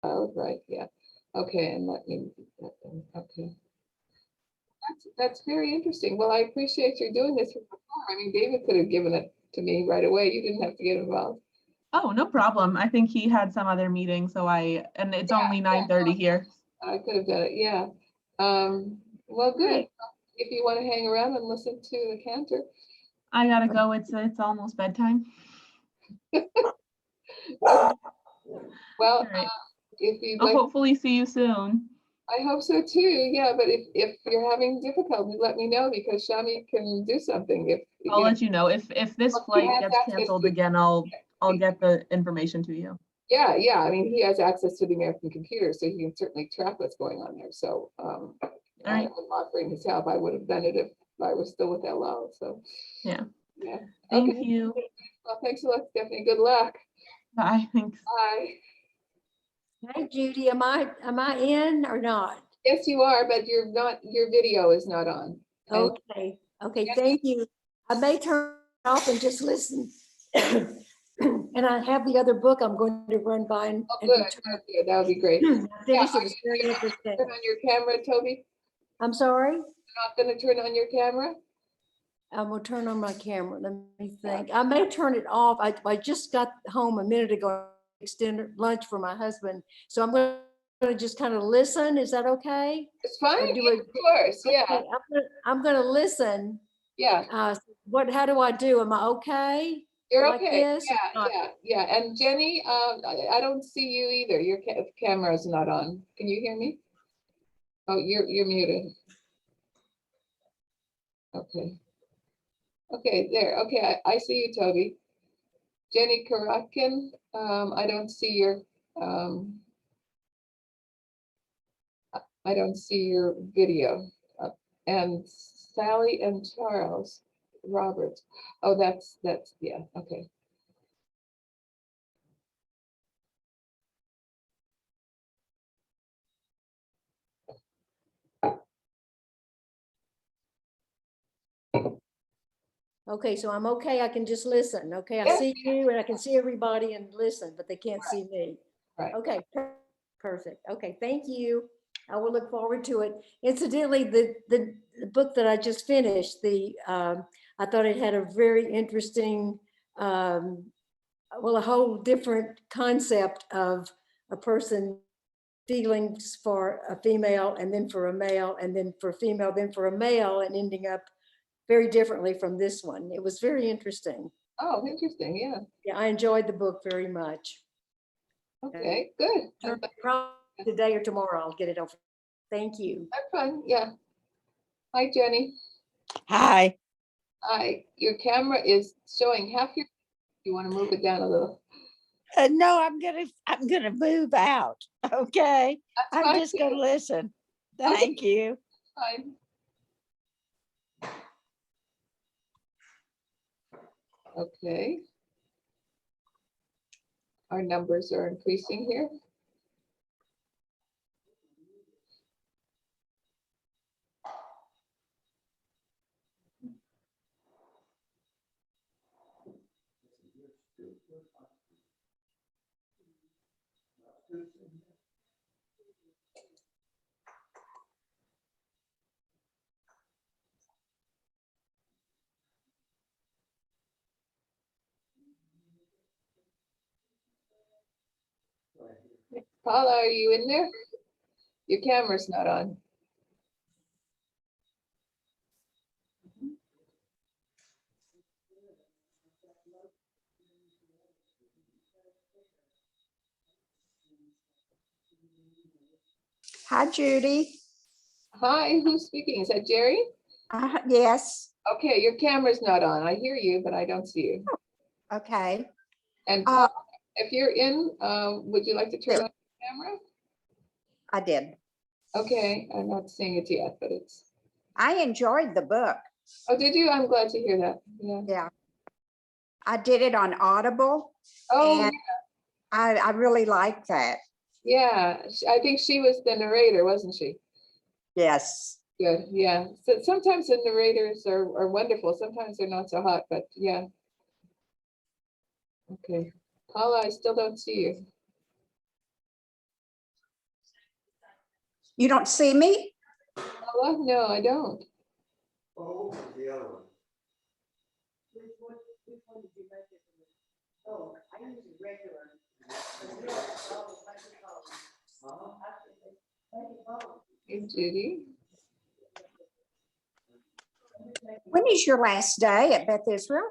Oh, right, yeah. Okay, and let me, okay. That's very interesting. Well, I appreciate you doing this. I mean, David could have given it to me right away. You didn't have to get involved. Oh, no problem. I think he had some other meeting, so and it's only 9:30 here. I could have done it, yeah. Well, good. Right. If you want to hang around and listen to the cantor. I gotta go. It's almost bedtime. Well, All right. if you'd I'll like, hopefully see you soon. I hope so too. Yeah, but if you're having difficulty, let me know because Shami can do something. If I'll you know, let you know if this well, he flight has gets access canceled to- again. I'll get the information to you. Yeah, yeah. I mean, he has access to the American computer, so he can certainly track what's going on there. So, All right. I'm offering his help. I would have done it if I was still with LO. So, Yeah. yeah. Thank Okay. you. Well, thanks a lot, Stephanie. Good luck. Bye. Thanks. Bye. Hey, Judy, am I in or not? Yes, you are, but you're not. Your video is not on. And Okay, okay, thank you. I may turn it off and just listen. And I have the other book I'm going to run by and good. return. Okay, that would be great. Finish, Yeah, it was very interesting. Turn on your camera, Toby. I'm sorry? You're not going to turn on your camera. I'm gonna turn on my camera. Let me think. I may turn it off. I just got home a minute ago, extended lunch for my husband. So I'm gonna just kind of listen. Is that okay? It's fine. Or do Yeah, it- of course. Yeah. Okay, I'm gonna listen. Yeah. How do I do? Am I okay? You're Like okay. this or Yeah. not? Yeah. Yeah. And Jenny, I don't see you either. Your camera is not on. Can you hear me? Oh, you're muted. Okay. Okay, there. Okay, I see you, Toby. Jenny Karakin, I don't see your I don't see your video. And Sally and Charles Roberts. Oh, that's yeah, okay. Okay, so I'm okay. I can just listen. Okay, I Yes. see you and I can see everybody and listen, but they can't see me. Right. Okay, perfect. Okay, thank you. I will look forward to it. Incidentally, the book that I just finished, I thought it had a very interesting, well, a whole different concept of a person feelings for a female and then for a male and then for a female, then for a male, and ending up very differently from this one. It was very interesting. Oh, interesting. Yeah. Yeah, I enjoyed the book very much. Okay, good. Probably today or tomorrow I'll get it over. Thank you. Have fun. Yeah. Hi, Jenny. Hi. Hi. Your camera is showing half your. You want to move it down a little? No, I'm gonna move out. Okay. That's I'm fine, just too. gonna listen. Okay. Thank you. Fine. Okay. Our numbers are increasing here. Paula, are you in there? Your camera's not on. Hi, Judy. Hi, who's speaking? Is that Jerry? Yes. Okay, your camera's not on. I hear you, but I don't see you. Okay. And Paula, if you're in, would you like to turn on your camera? I did. Okay, I'm not seeing it yet, but it's. I enjoyed the book. Oh, did you? I'm glad to hear that. Yeah. Yeah. I did it on Audible. Oh, And I really like that. yeah. I think she was the narrator, wasn't she? Yes. Good. Yeah. So sometimes the narrators are wonderful. Sometimes they're not so hot, but yeah. Okay. Paula, I still don't see you. You don't see me? Oh, no, I don't. Oh, the other one. Hey, Judy. When is your last day at Beth Israel?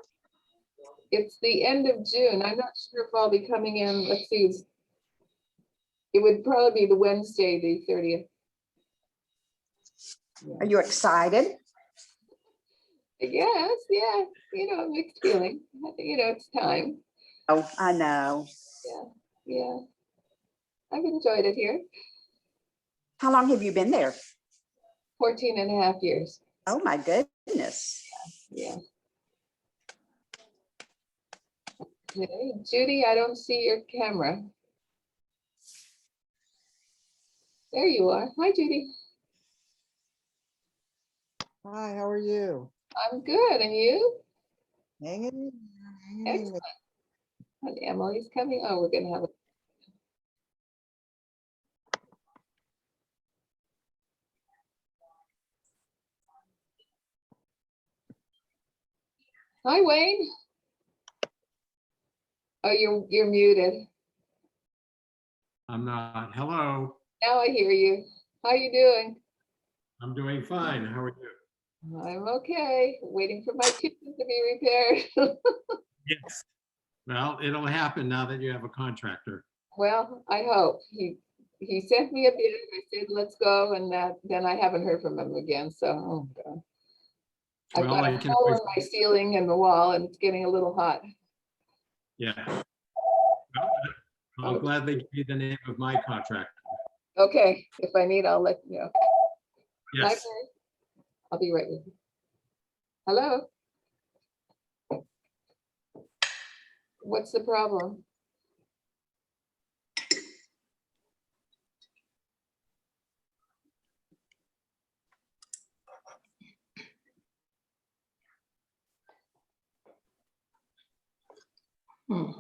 It's the end of June. I'm not sure if I'll be coming in. Let's see. It would probably be the Wednesday, the 30th. Are you excited? Yes, yeah. Mixed feeling. It's time. Oh, I know. Yeah. I've enjoyed it here. How long have you been there? 14 and a half years. Oh, my goodness. Yeah. Okay, Judy, I don't see your camera. There you are. Hi, Judy. Hi, how are you? I'm good. And you? Hanging in there, hanging in Excellent. there. And Emily's coming. Oh, we're going to have a. Hi, Wayne. Oh, you're muted. I'm not. Hello, Now I hear you. How you doing? I'm doing fine. How are you? I'm okay. Waiting for my kitchen to be repaired. Yes. Well, it'll happen now that you have a contractor. Well, I hope. He sent me a bid. I said, let's go. And then I haven't heard from him again. So, oh God. I've Well, got I a can hole in always- my ceiling and the wall, and it's getting a little hot. Yeah. Well, I'll gladly give you the name of my contractor. Okay, if I need, I'll let you know. Hi, Yes. Mary. I'll be right with you. Hello? What's the problem? Hmm.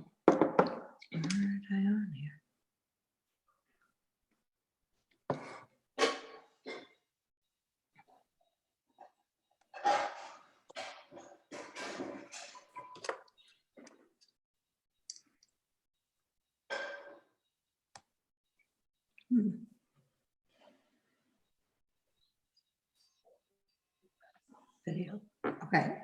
Video. Okay.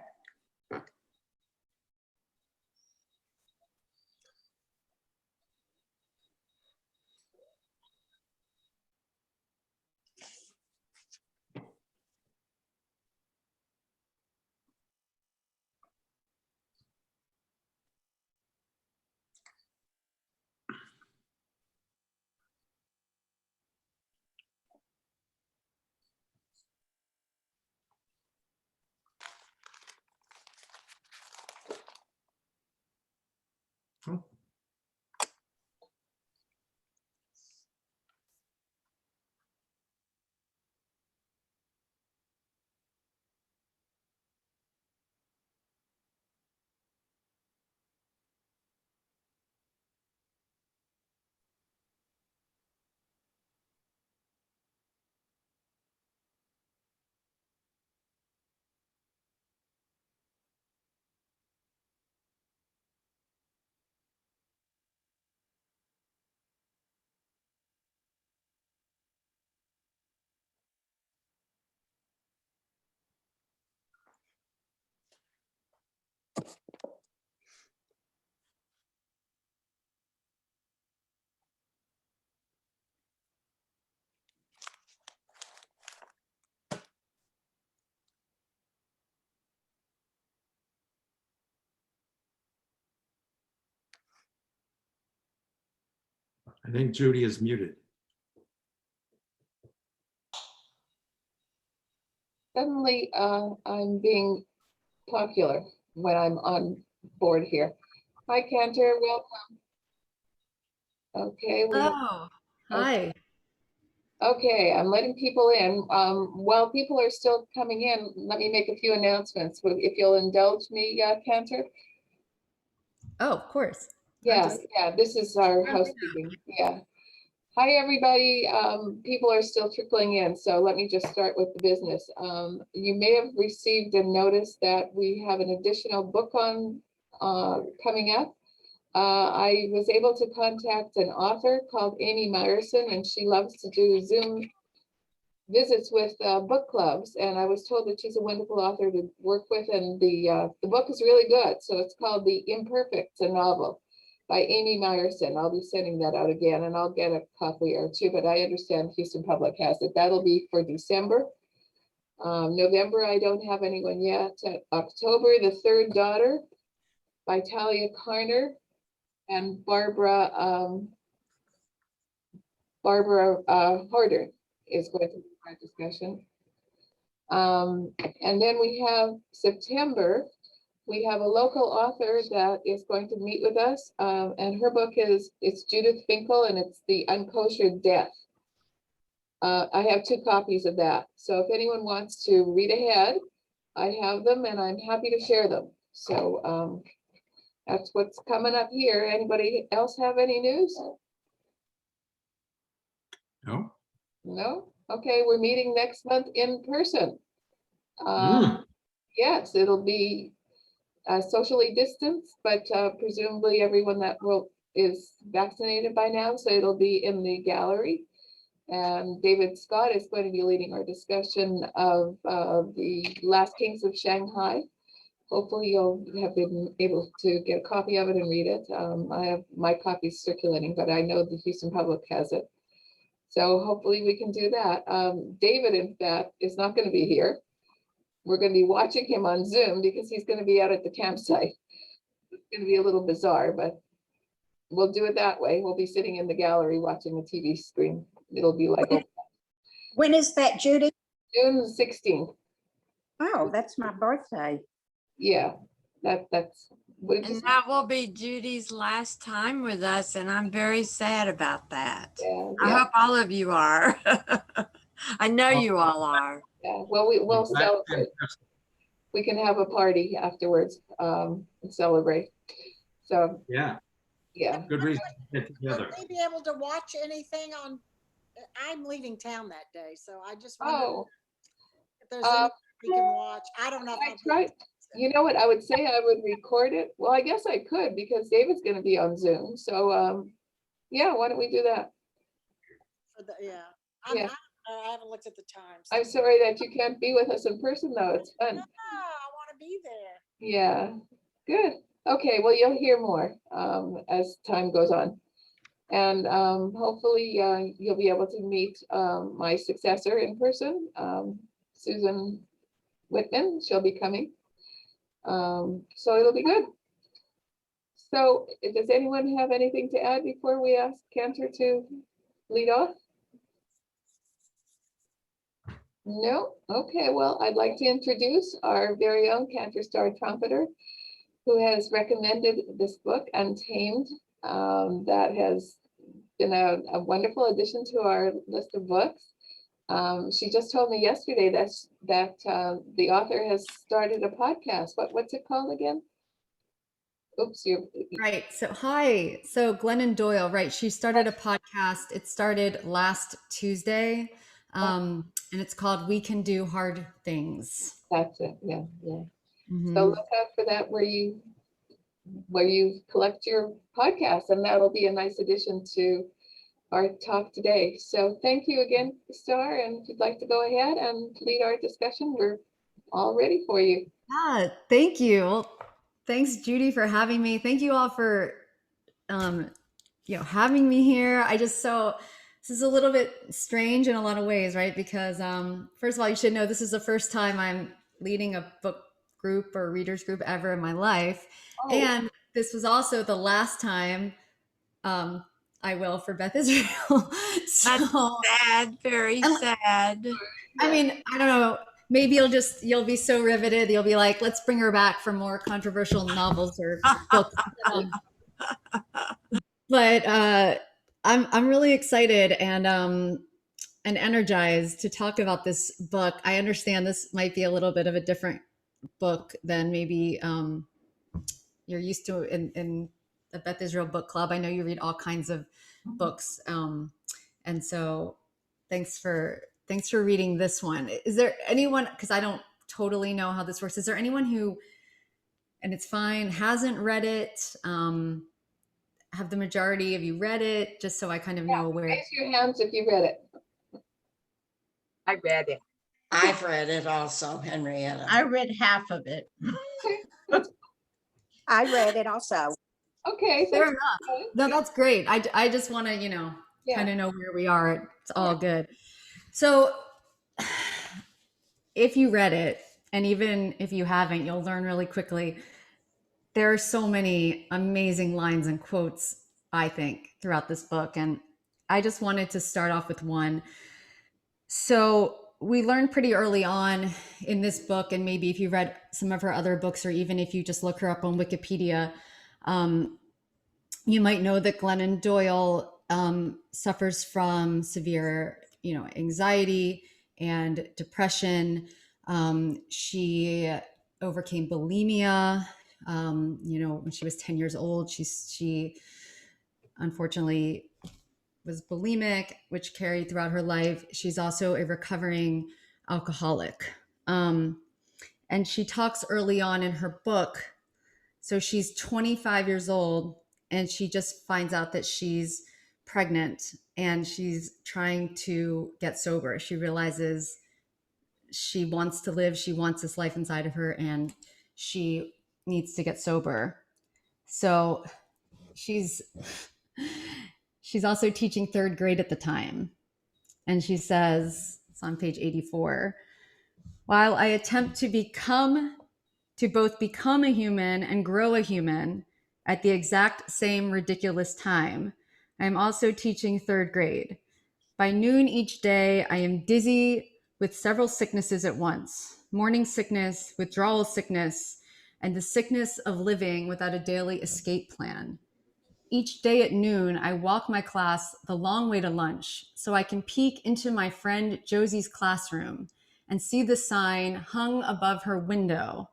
I think Judy is muted. Suddenly, I'm being popular when I'm on board here. Hi, Cantor, welcome. Okay, Oh, hi. okay, I'm letting people in. While people are still coming in, let me make a few announcements. If you'll indulge me, Cantor. Oh, of course. Yeah, this is our housekeeping, yeah. Hi, everybody. People are still trickling in, so let me just start with the business. You may have received a notice that we have an additional book on coming up. I was able to contact an author called Amy Meyerson, and she loves to do Zoom visits with book clubs. And I was told that she's a wonderful author to work with, and the book is really good. So it's called The Imperfect, a novel by Amy Meyerson. I'll be sending that out again, and I'll get a copy or two, but I understand Houston Public has it. That'll be for December. November, I don't have anyone yet. October, The Third Daughter by Talia Carner and Barbara Harder is going to be our discussion. And then we have September. We have a local author that is going to meet with us, and her book it's Judith Finkel, and it's The Unkosher Death. I have 2 copies of that. So if anyone wants to read ahead, I have them, and I'm happy to share them. So that's what's coming up here. Anybody else have any news? No? No? Okay, we're meeting next month in person. Mm. Yes, it'll be socially distanced, but presumably everyone that is vaccinated by now, so it'll be in the gallery. And David Scott is going to be leading our discussion of the Last Kings of Shanghai. Hopefully you'll have been able to get a copy of it and read it. I have my copies circulating, but I know the Houston Public has it. So hopefully we can do that. David, in fact, is not going to be here. We're going to be watching him on Zoom because he's going to be out at the campsite. It's going to be a little bizarre, but we'll do it that way. We'll be sitting in the gallery watching the TV screen. It'll be like When is that, Judy? June 16th. Oh, that's my birthday. Yeah, that's what did you And say? that will be Judy's last time with us, and I'm very sad about that. Yeah, I yeah, hope all of you are. I know you all are. yeah. Well, we'll celebrate. We can have a party afterwards and celebrate. So, Yeah, yeah. good reason to get together. Will we be able to watch anything on, I'm leaving town that day, so I just wonder Oh, if there's anything we can watch. I don't know if I I'll be tried. You know what? I would say I would record it. Well, I guess I could because David's going to be on Zoom. So, yeah, why don't we do that? for the, yeah. Yeah. I haven't looked at the times. I'm sorry that you can't be with us in person, though. It's fun. I want to be there. Yeah, good. Okay, well, you'll hear more as time goes on. And hopefully you'll be able to meet my successor in person, Susan Whitman. She'll be coming. So it'll be good. So does anyone have anything to add before we ask Cantor to lead off? No? Okay, well, I'd like to introduce our very own Cantor Star Trumpeter, who has recommended this book, Untamed, that has been a wonderful addition to our list of books. She just told me yesterday that the author has started a podcast. What's it called again? Oops, Right. So, hi. So, Glennon Doyle, right. She started a podcast. It started last Tuesday. And it's called We Can Do Hard Things. That's it. Yeah, yeah. Mhm. So look out for that where you collect your podcast, and that'll be a nice addition to our talk today. So thank you again, Star. And if you'd like to go ahead and lead our discussion, we're all ready for you. Yeah, thank you. Well, thanks, Judy, for having me. Thank you all for having me here. This is a little bit strange in a lot of ways, right? Because first of all, you should know this is the first time I'm leading a book group or readers group ever in my life. Oh. And this was also the last time I will for Beth Israel. That's sad, very sad. I mean, I don't know. Maybe you'll be so riveted. You'll be like, let's bring her back for more controversial novels or books. But I'm really excited and energized to talk about this book. I understand this might be a little bit of a different book than maybe you're used to in the Beth Israel Book Club. I know you read all kinds of books. And so thanks for reading this one. Is there anyone, because I don't totally know how this works, is there anyone who, and it's fine, hasn't read it? Have the majority of you read it? Just so I kind of know where. Raise your hands if you read it. I read it. I've read it also, Henrietta. I read half of it. I read it also. Okay. Fair that's enough. good. No, that's great. I just want to, Yeah. kind of know where we are. It's all good. So if you read it, and even if you haven't, you'll learn really quickly. There are so many amazing lines and quotes, I think, throughout this book. And I just wanted to start off with one. So we learned pretty early on in this book, and maybe if you read some of her other books, or even if you just look her up on Wikipedia, you might know that Glennon Doyle suffers from severe, anxiety and depression. She overcame bulimia. When she was 10 years old, she unfortunately was bulimic, which carried throughout her life. She's also a recovering alcoholic. And she talks early on in her book. So she's 25 years old and she just finds out that she's pregnant and she's trying to get sober. She realizes she wants to live. She wants this life inside of her and she needs to get sober. So she's also teaching third grade at the time. And she says, it's on page 84, while I attempt to both become a human and grow a human at the exact same ridiculous time, I am also teaching third grade. By noon each day, I am dizzy with several sicknesses at once: morning sickness, withdrawal sickness, and the sickness of living without a daily escape plan. Each day at noon, I walk my class the long way to lunch so I can peek into my friend Josie's classroom and see the sign hung above her window,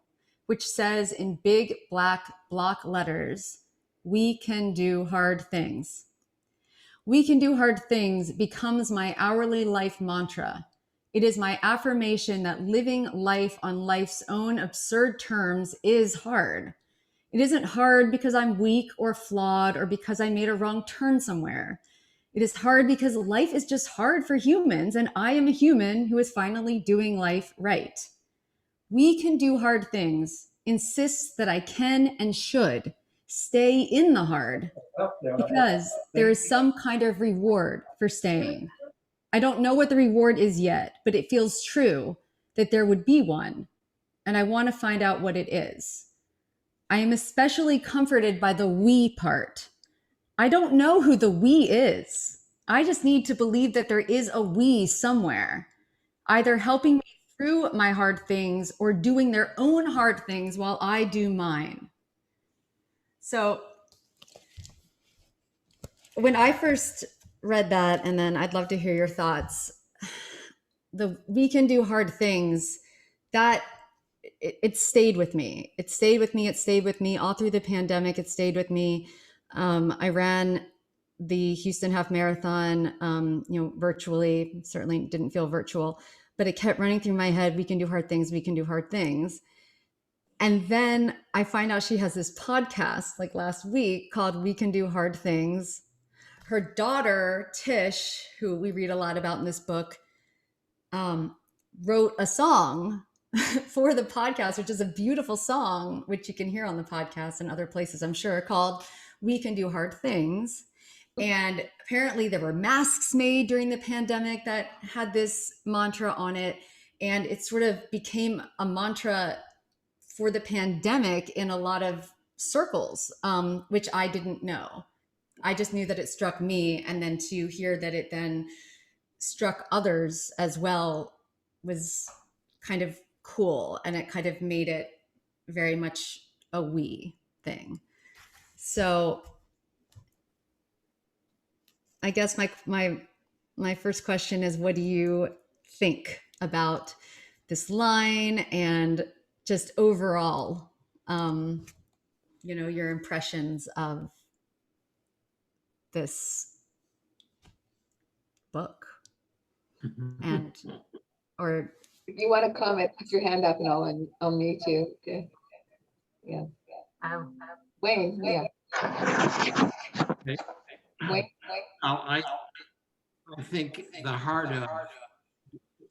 which says in big black block letters, "We can do hard things." "We can do hard things" becomes my hourly life mantra. It is my affirmation that living life on life's own absurd terms is hard. It isn't hard because I'm weak or flawed or because I made a wrong turn somewhere. It is hard because life is just hard for humans, and I am a human who is finally doing life right. We can do hard things insists that I can and should stay in the hard because there is some kind of reward for staying. I don't know what the reward is yet, but it feels true that there would be one, and I want to find out what it is. I am especially comforted by the we part. I don't know who the we is. I just need to believe that there is a we somewhere, either helping me through my hard things or doing their own hard things while I do mine. So when I first read that, and then I'd love to hear your thoughts, the "we can do hard things," that it stayed with me. It stayed with me all through the pandemic. It stayed with me. I ran the Houston Half Marathon, virtually. Certainly didn't feel virtual, but it kept running through my head. We can do hard things. We can do hard things. And then I find out she has this podcast like last week called "We Can Do Hard Things." Her daughter, Tish, who we read a lot about in this book, wrote a song for the podcast, which is a beautiful song, which you can hear on the podcast and other places, I'm sure, called "We Can Do Hard Things." And apparently there were masks made during the pandemic that had this mantra on it. And it sort of became a mantra for the pandemic in a lot of circles, which I didn't know. I just knew that it struck me. And then to hear that it then struck others as well was kind of cool. And it kind of made it very much a we thing. So I guess my first question is, what do you think about this line and just overall, your impressions of this book. And, or If you want to comment, put your hand up and I'll mute you. Okay. Yeah. Wayne, yeah. Okay. Wayne. I think the heart of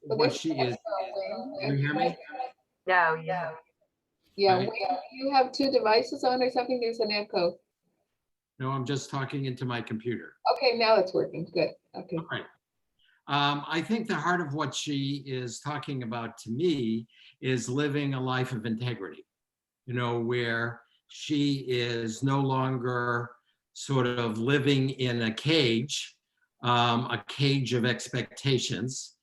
Well, what there's she is, Wayne. you hear me? No, yeah. Yeah, Right. Wayne, do you have two devices on or something? There's an echo. No, I'm just talking into my computer. Okay, now it's working. Good. Okay. All right. I think the heart of what she is talking about to me is living a life of integrity, where she is no longer sort of living in a cage of expectations.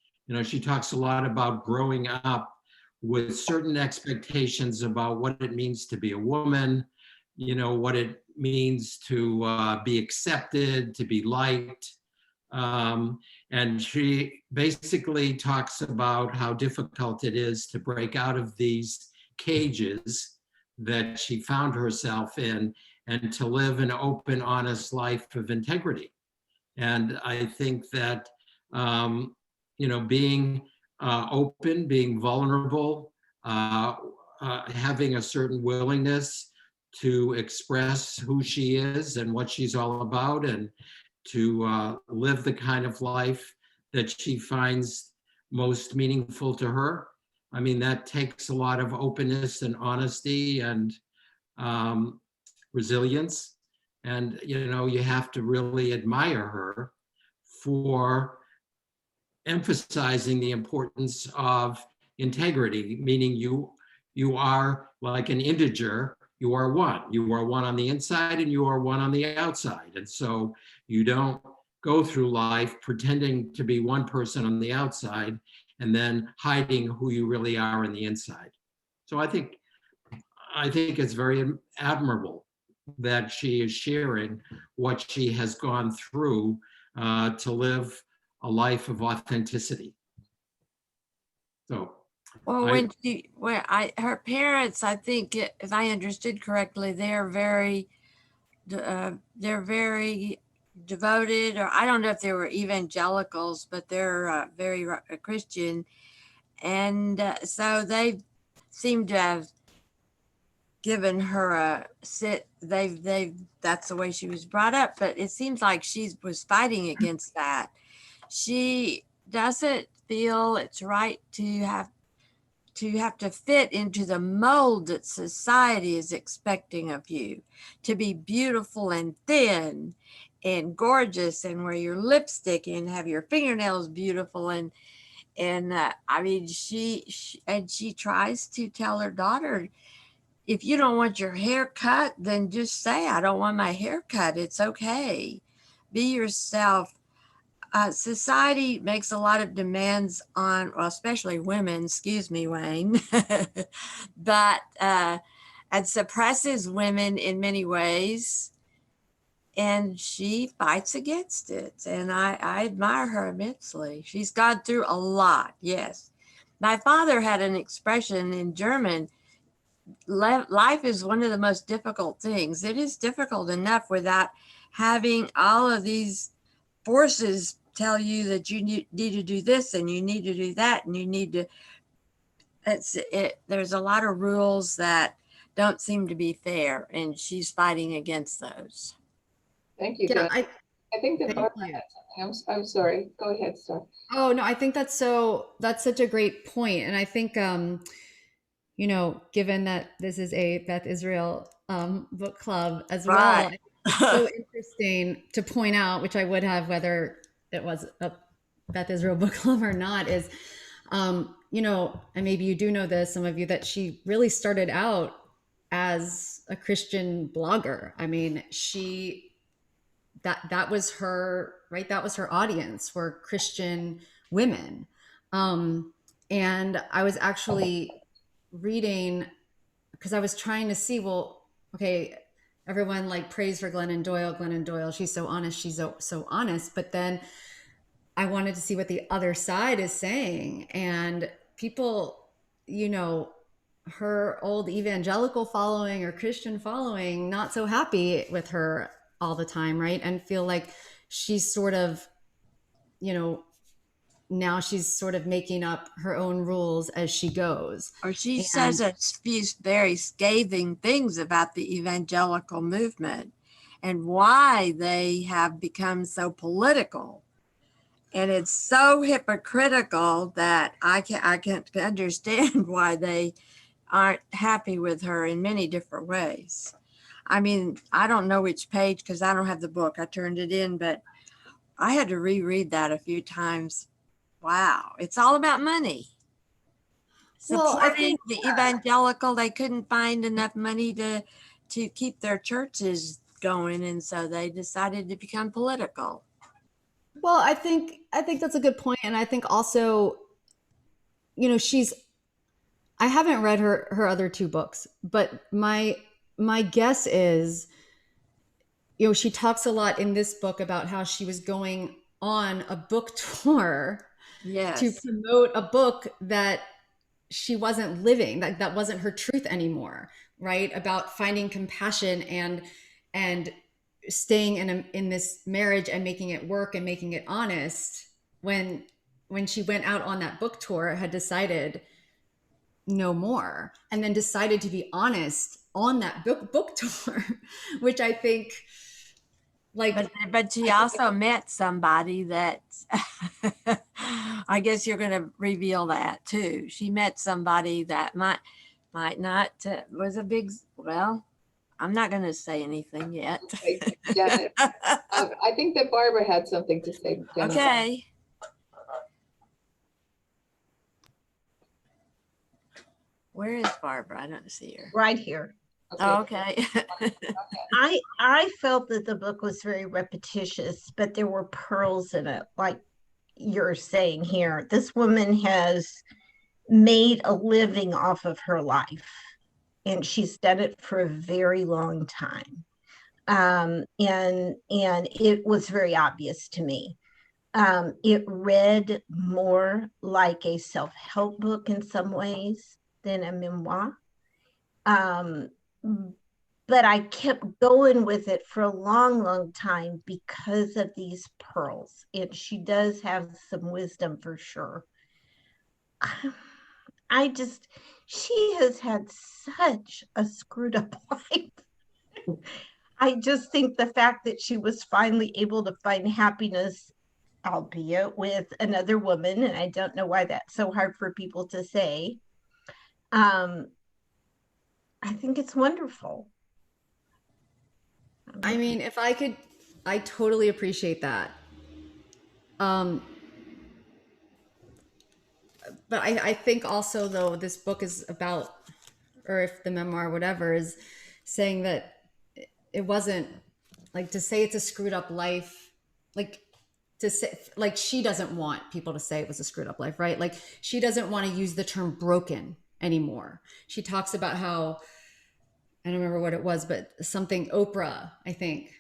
She talks a lot about growing up with certain expectations about what it means to be a woman, what it means to be accepted, to be liked. And she basically talks about how difficult it is to break out of these cages that she found herself in and to live an open, honest life of integrity. And I think that, being open, being vulnerable, having a certain willingness to express who she is and what she's all about, and to live the kind of life that she finds most meaningful to her. I mean, that takes a lot of openness and honesty and resilience. And, you have to really admire her for emphasizing the importance of integrity, meaning you are like an integer. You are one. You are one on the inside and you are one on the outside. And so you don't go through life pretending to be one person on the outside and then hiding who you really are on the inside. So I think it's very admirable that she is sharing what she has gone through to live a life of authenticity. So Well, her parents, I think, if I understood correctly, they're very devoted, or I don't know if they were evangelicals, but they're very Christian. And so they seem to have given her a sit. That's the way she was brought up, but it seems like she was fighting against that. She doesn't feel it's right to have to fit into the mold that society is expecting of you, to be beautiful and thin and gorgeous and wear your lipstick and have your fingernails beautiful. And I mean, she tries to tell her daughter, if you don't want your hair cut, then just say, I don't want my hair cut. It's okay. Be yourself. Society makes a lot of demands on, well, especially women, excuse me, Wayne, but and suppresses women in many ways. And she fights against it. And I admire her immensely. She's gone through a lot, yes. My father had an expression in German, life is one of the most difficult things. It is difficult enough without having all of these forces tell you that you need to do this and you need to do that and you need to, there's a lot of rules that don't seem to be fair, and she's fighting against those. Thank you. yeah, Beth. I think that thank Barbara you. had something. I'm sorry. Go ahead, Star. Oh no, I think that's such a great point. And I think, given that this is a Beth Israel book club as well, Right. it's so interesting to point out, which I would have whether it was a Beth Israel book club or not, is, and maybe you do know this, some of you, that she really started out as a Christian blogger. I mean, that was her, right? That was her audience, were Christian women. And I was actually reading, because I was trying to see, well, okay, everyone like praised for Glennon Doyle. She's so honest. She's so honest. But then I wanted to see what the other side is saying. And people, her old evangelical following or Christian following, not so happy with her all the time, right? And feel like she's sort of you know, now she's sort of making up her own rules as she goes. Or she And- says a few very scathing things about the evangelical movement and why they have become so political. And it's so hypocritical that I can't understand why they aren't happy with her in many different ways. I mean, I don't know which page because I don't have the book. I turned it in, but I had to reread that a few times. Wow, it's all about money. Well, I think Supporting the evangelical, they couldn't find enough money to keep their churches going, and so they decided to become political. Well, I think that's a good point, and I think also, you know, I haven't read her other two books, but my guess is, you know, she talks a lot in this book about how she was going on a book tour Yes. to promote a book that she wasn't living, that wasn't her truth anymore, right? About finding compassion and staying in this marriage and making it work and making it honest. When she went out on that book tour, had decided no more, and then decided to be honest on that book tour, which I think, like, but she also met somebody that I guess you're going to reveal that too. She met somebody that might not was a big, well, I'm not going to say anything yet. Okay, Janet. I think that Barbara had something to say. Janet. Okay. Where is Barbara? I don't see her. Right here. Okay. I felt that the book was very repetitious, but there were pearls in it, like you're saying here. This woman has made a living off of her life, and she's done it for a very long time. And it was very obvious to me. It read more like a self-help book in some ways than a memoir. But I kept going with it for a long, long time because of these pearls. And she does have some wisdom for sure. She has had such a screwed up life. I just think the fact that she was finally able to find happiness, albeit with another woman, and I don't know why that's so hard for people to say. I think it's wonderful. I mean, if I could, I totally appreciate that. But I think also, though, this book is about, or if the memoir, whatever, is saying that it wasn't, like, to say it's a screwed up life, like, to say, like, she doesn't want people to say it was a screwed up life, right? Like, she doesn't want to use the term broken anymore. She talks about how, I don't remember what it was, but something Oprah, I think,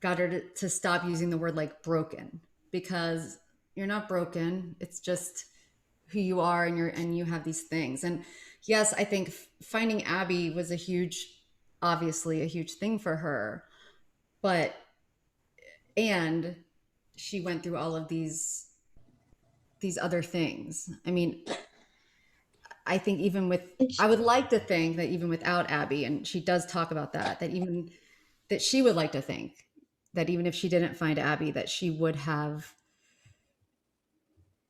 got her to stop using the word like broken, because you're not broken. It's just who you are, and you have these things. And yes, I think finding Abby was obviously a huge thing for her, and she went through all of these other things. I mean, I think I would like to think that even without Abby, and she does talk about that she would like to think that even if she didn't find Abby, that she would have,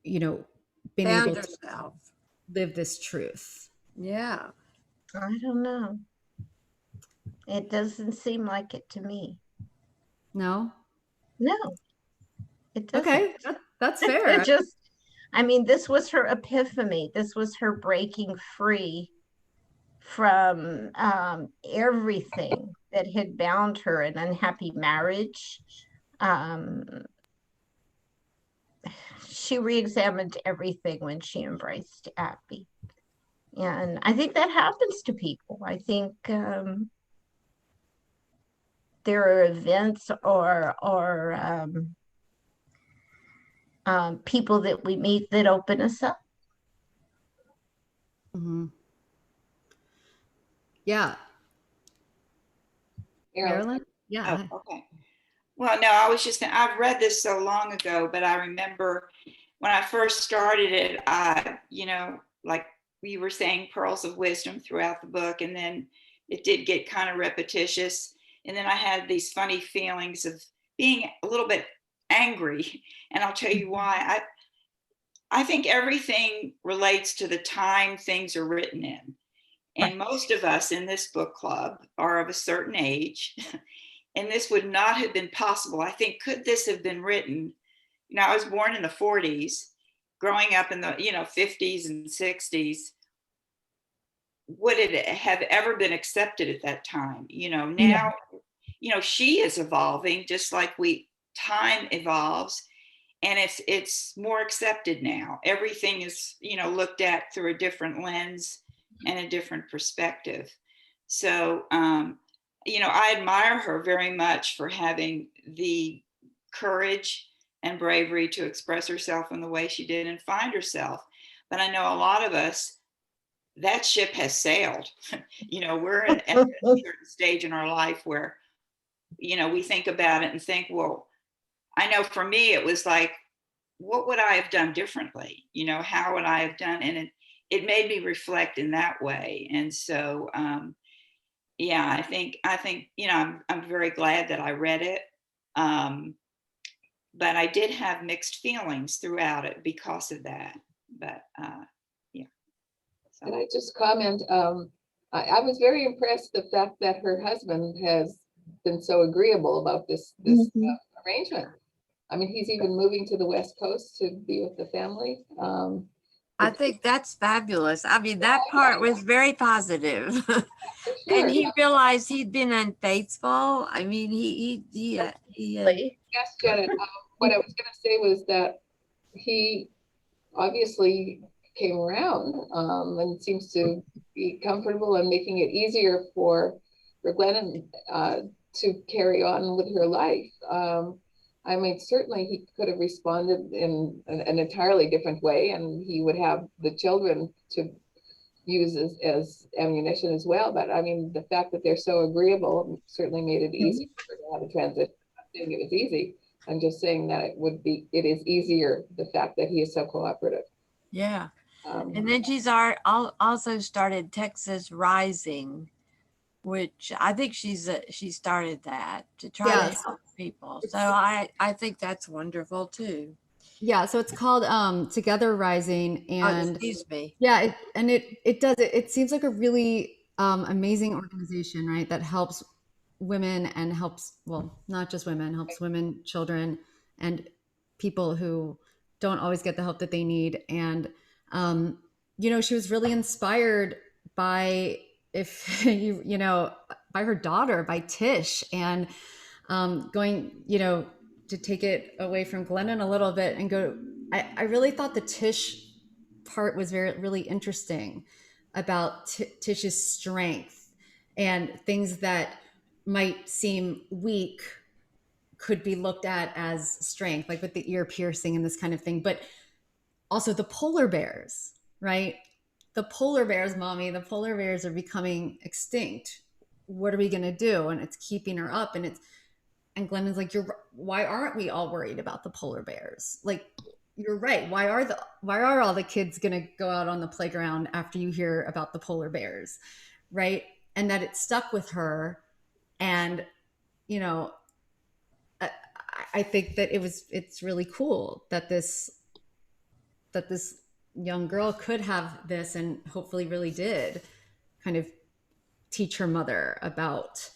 you know, been Found able herself. to live this truth. Yeah. I don't know. It doesn't seem like it to me. No? No, it doesn't. Okay, that's fair. I mean, this was her epiphany. This was her breaking free from everything that had bound her, an unhappy marriage. She re-examined everything when she embraced Abby. And I think that happens to people. I think there are events or people that we meet that open us up. Mm-hmm. Yeah. Marilyn? Marilyn? Yeah. Oh, okay. Well, no, I was just, I've read this so long ago, but I remember when I first started it, like we were saying pearls of wisdom throughout the book, and then it did get kind of repetitious. And then I had these funny feelings of being a little bit angry. And I'll tell you why. I think everything relates to the time things are written in. And most of us in this book club are of a certain age. And this would not have been possible. I think, could this have been written? I was born in the 40s, growing up in the 50s and 60s. Would it have ever been accepted at that time? Now, she is evolving just like time evolves, and it's more accepted now. Everything is, looked at through a different lens and a different perspective. So, I admire her very much for having the courage and bravery to express herself in the way she did and find herself. But I know a lot of us, that ship has sailed. We're at a certain stage in our life where, we think about it and think, well, I know for me, it was like, what would I have done differently? How would I have done? And it made me reflect in that way. And so, yeah, I think, I'm very glad that I read it. But I did have mixed feelings throughout it because of that. But yeah. So. Can I just comment? I was very impressed the fact that her husband has been so agreeable about this arrangement. I mean, he's even moving to the West Coast to be with the family. I think that's fabulous. I mean, that part was very positive. Sure. And he realized he'd been unfaithful. I mean, Yes, Janet. What I was going to say was that he obviously came around and seems to be comfortable and making it easier for Glennon to carry on with her life. I mean, certainly he could have responded in an entirely different way, and he would have the children to use as ammunition as well. But I mean, the fact that they're so agreeable certainly made it easy for her to have a transition. I'm not saying it was easy. I'm just saying that it is easier, the fact that he is so cooperative. Yeah. And then she's also started Texas Rising, which I think she started that to try to help people. So I think that's wonderful too. Yeah, so it's called Together Rising, and excuse me. Yeah, it seems like a really amazing organization, right? That helps women and helps, well, not just women, helps women, children, and people who don't always get the help that they need. And she was really inspired by by her daughter, by Tish, and going, to take it away from Glennon a little bit and go, I really thought the Tish part was really interesting about Tish's strength, and things that might seem weak could be looked at as strength, like with the ear piercing and this kind of thing. But also the polar bears, right? The polar bears, mommy, the polar bears are becoming extinct. What are we going to do? And it's keeping her up. And Glennon's like, why aren't we all worried about the polar bears? Like, you're right. Why are all the kids going to go out on the playground after you hear about the polar bears? Right. And that it stuck with her. And, I think that it's really cool that this young girl could have this, and hopefully really did kind of teach her mother about.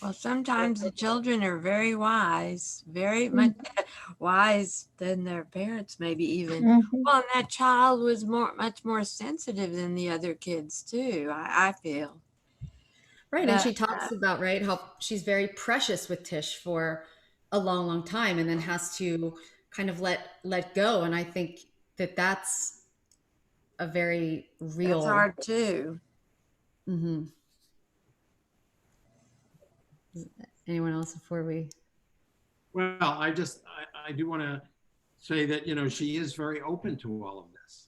Well, sometimes the children are very wise, very much wise than their parents, maybe even. Well, and that child was much more sensitive than the other kids too, I feel. Right. And she talks about, right, how she's very precious with Tish for a long, long time, and then has to kind of let go. And I think that's a very real. That's hard too. Mm-hmm. Anyone else before we? Well, I do want to say that, she is very open to all of this,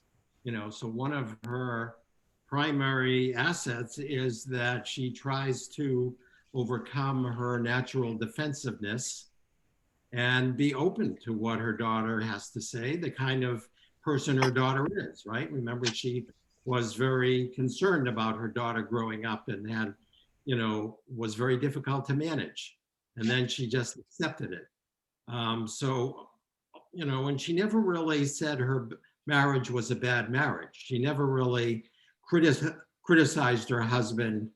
so one of her primary assets is that she tries to overcome her natural defensiveness and be open to what her daughter has to say, the kind of person her daughter is, right? Remember, she was very concerned about her daughter growing up and had, was very difficult to manage. And then she just accepted it. And she never really said her marriage was a bad marriage. She never really criticized her husband.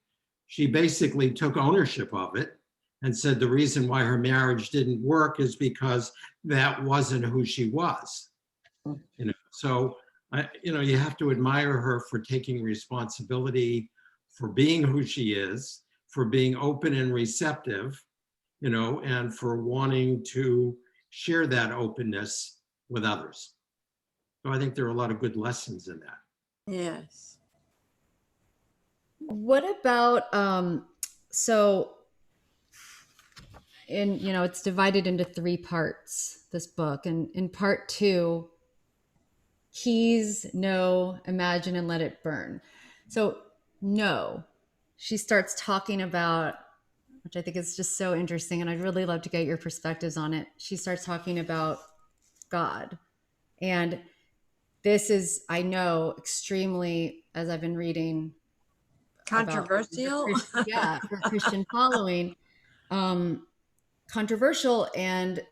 She basically took ownership of it and said the reason why her marriage didn't work is because that wasn't who she was. So you have to admire her for taking responsibility, for being who she is, for being open and receptive, and for wanting to share that openness with others. So I think there are a lot of good lessons in that. Yes. What about so it's divided into 3 parts, this book, and in part 2, keys, know, imagine, and let it burn. So know, she starts talking about, which I think is just so interesting, and I'd really love to get your perspectives on it. She starts talking about God. And this is, I know, extremely, as I've been reading, controversial. For Christian following, controversial, and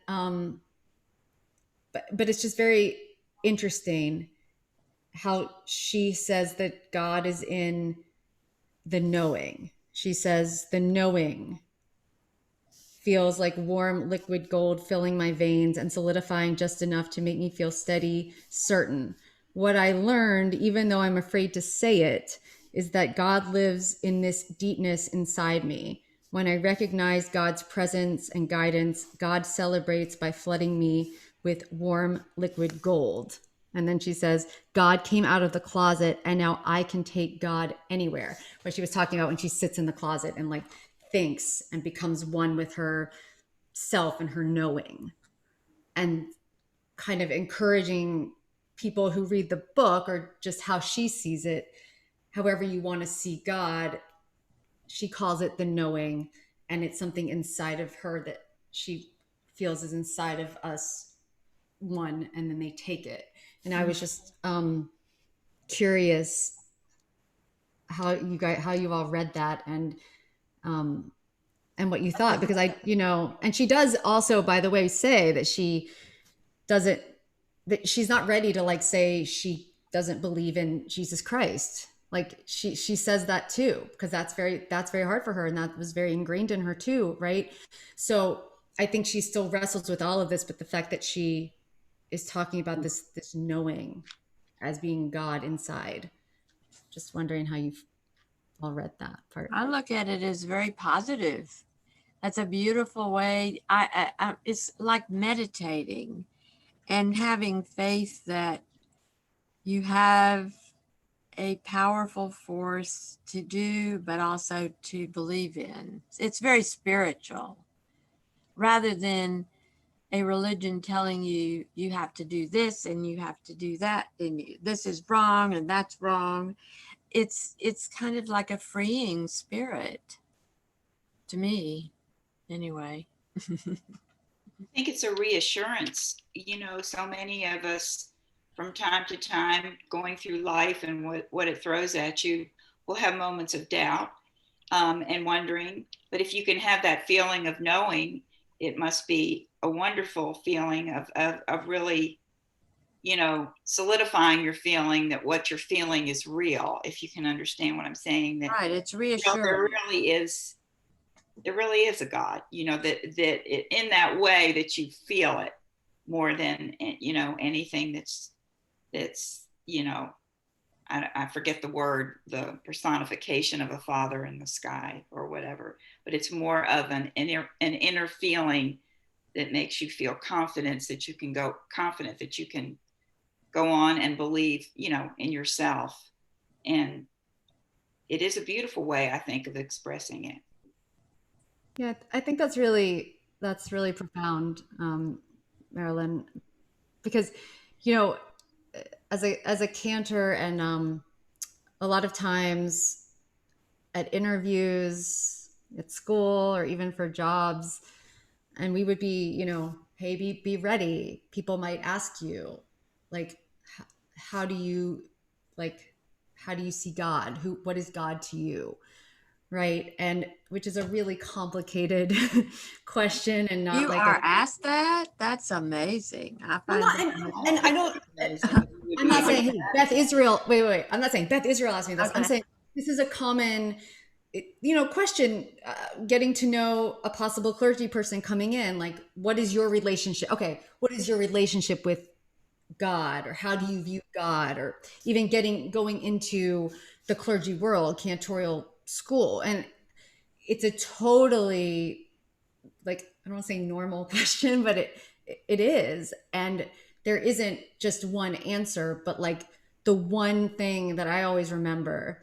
but it's just very interesting how she says that God is in the knowing. She says the knowing feels like warm liquid gold filling my veins and solidifying just enough to make me feel steady, certain. What I learned, even though I'm afraid to say it, is that God lives in this deepness inside me. When I recognize God's presence and guidance, God celebrates by flooding me with warm liquid gold. And then she says, God came out of the closet and now I can take God anywhere. What she was talking about when she sits in the closet and thinks and becomes one with her self and her knowing, and kind of encouraging people who read the book, or just how she sees it, however you want to see God, she calls it the knowing, and it's something inside of her that she feels is inside of us one, and then they take it. And I was just curious how you all read that, and what you thought, because and she does also, by the way, say that that she's not ready to say she doesn't believe in Jesus Christ. She says that too, because that's very hard for her, and that was very ingrained in her too, right? So I think she still wrestles with all of this, but the fact that she is talking about this knowing as being God inside, just wondering how you've all read that part. I look at it as very positive. That's a beautiful way. It's like meditating and having faith that you have a powerful force to do, but also to believe in. It's very spiritual, rather than a religion telling you you have to do this and you have to do that and this is wrong and that's wrong. It's kind of like a freeing spirit to me, anyway. I think it's a reassurance. So many of us from time to time going through life and what it throws at you will have moments of doubt and wondering. But if you can have that feeling of knowing, it must be a wonderful feeling of really, solidifying your feeling that what you're feeling is real, if you can understand what I'm saying. That, right, it's reassuring. There really is a God, that in that way that you feel it more than, anything that's, I forget the word, the personification of a father in the sky or whatever, but it's more of an inner feeling that makes you feel confident that you can go on and believe, in yourself. And it is a beautiful way, I think, of expressing it. Yeah, I think that's really profound, Marilyn, because as a cantor, and a lot of times at interviews at school or even for jobs, and we would be hey, be ready. People might ask you, like, how do you see God? What is God to you? Right. And which is a really complicated question, and not You like are asked that? That's amazing. I I'm find not, and I don't, I'm not saying, hey, Beth Israel, wait. I'm not saying Beth Israel asked me this. I'm Okay. saying this is a common, question, getting to know a possible clergy person coming in. Like, what is your relationship? Okay. What is your relationship with God, or how do you view God, or even going into the clergy world, cantorial school? And it's a totally, like, I don't want to say normal question, but it is. And there isn't just one answer, but like the one thing that I always remember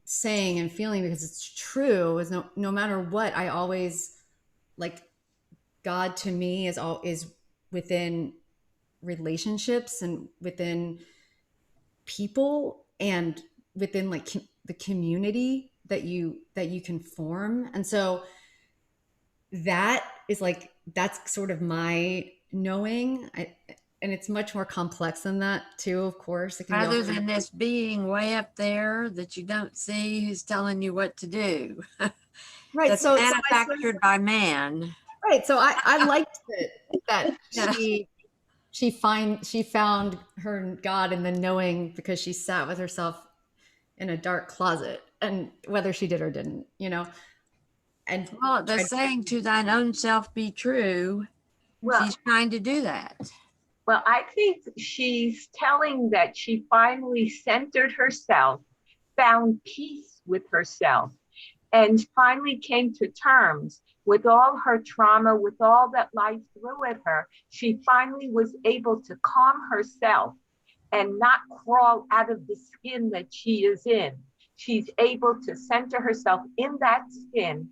saying and feeling, because it's true, is no matter what, I always, like, God to me is within relationships and within people and within like the community that you can form. And so that is like, that's sort of my knowing. And it's much more complex than that too, of course. It can be Rather all than this being way up there that you don't see, who's telling you what to do. right. That's So manufactured by man. right. So I liked it that Yeah. she found her God in the knowing, because she sat with herself in a dark closet, and whether she did or didn't, and Well, the saying "to thine own self be true," Well, she's trying to do that. well, I think she's telling that she finally centered herself, found peace with herself, and finally came to terms with all her trauma, with all that life threw at her. She finally was able to calm herself and not crawl out of the skin that she is in. She's able to center herself in that skin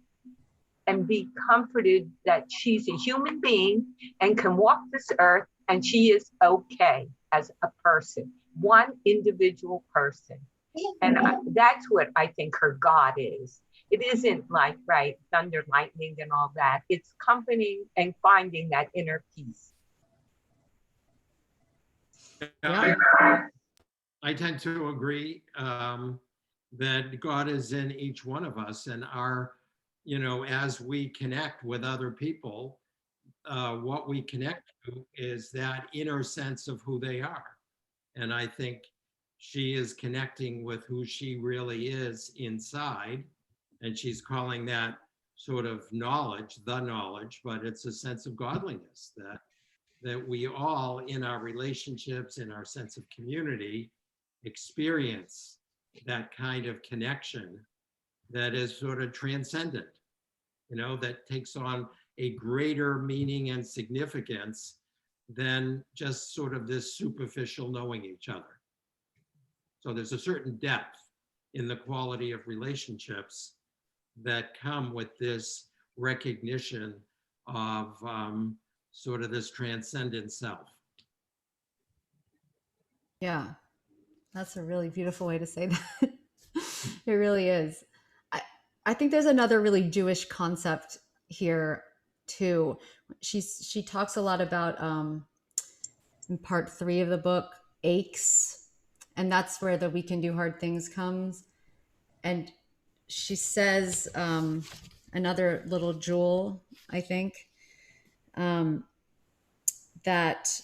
and be comforted that she's a human being and can walk this earth, and she is okay as a person, one individual person. And that's what I think her God is. It isn't like, right, thunder, lightning, and all that. It's comforting and finding that inner peace. Yeah. I tend to agree that God is in each one of us, and as we connect with other people, what we connect to is that inner sense of who they are. And I think she is connecting with who she really is inside, and she's calling that sort of knowledge, the knowledge, but it's a sense of godliness that we all, in our relationships, in our sense of community, experience that kind of connection that is sort of transcendent, that takes on a greater meaning and significance than just sort of this superficial knowing each other. So there's a certain depth in the quality of relationships that come with this recognition of sort of this transcendent self. Yeah, that's a really beautiful way to say that. It really is. I think there's another really Jewish concept here too. She talks a lot about in part 3 of the book, aches, and that's where the "we can do hard things" comes. And she says another little jewel, I think, that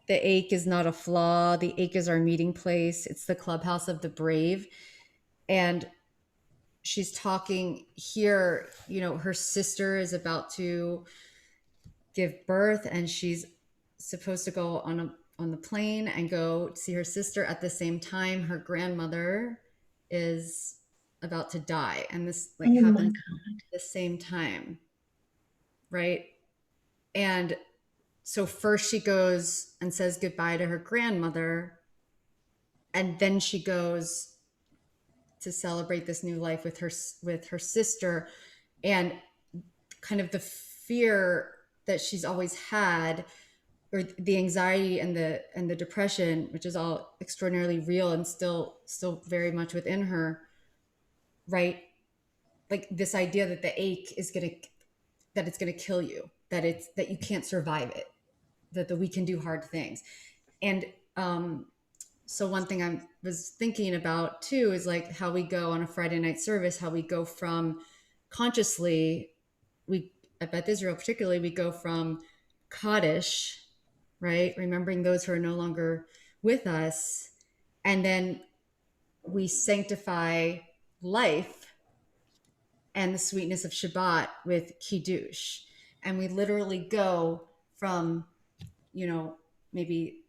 the ache is not a flaw. The ache is our meeting place. It's the clubhouse of the brave. And she's talking here, her sister is about to give birth, and she's supposed to go on the plane and go see her sister. At the same time, her grandmother is about to die. And this happens at the same time. Right. And so first she goes and says goodbye to her grandmother, and then she goes to celebrate this new life with her sister. And kind of the fear that she's always had, or the anxiety and the depression, which is all extraordinarily real and still very much within her, right? Like this idea that the ache is going to that it's going to kill you, that you can't survive it, that we can do hard things. And so one thing I was thinking about too is like how we go on a Friday night service, how we go from consciously, at Beth Israel particularly, we go from Kaddish, right? Remembering those who are no longer with us. And then we sanctify life and the sweetness of Shabbat with Kiddush. And we literally go from, maybe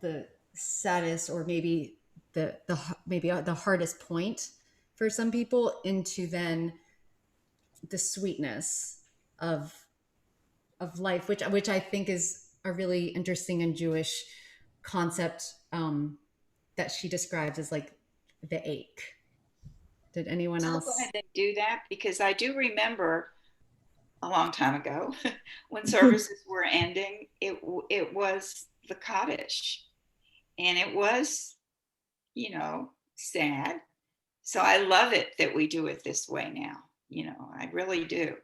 the saddest or maybe the hardest point for some people into then the sweetness of life, which I think is a really interesting and Jewish concept that she describes as like the ache. Did anyone I'll else? go ahead and do that, because I do remember a long time ago when services were ending, it was the Kaddish, and it was, sad. So I love it that we do it this way now. I really do.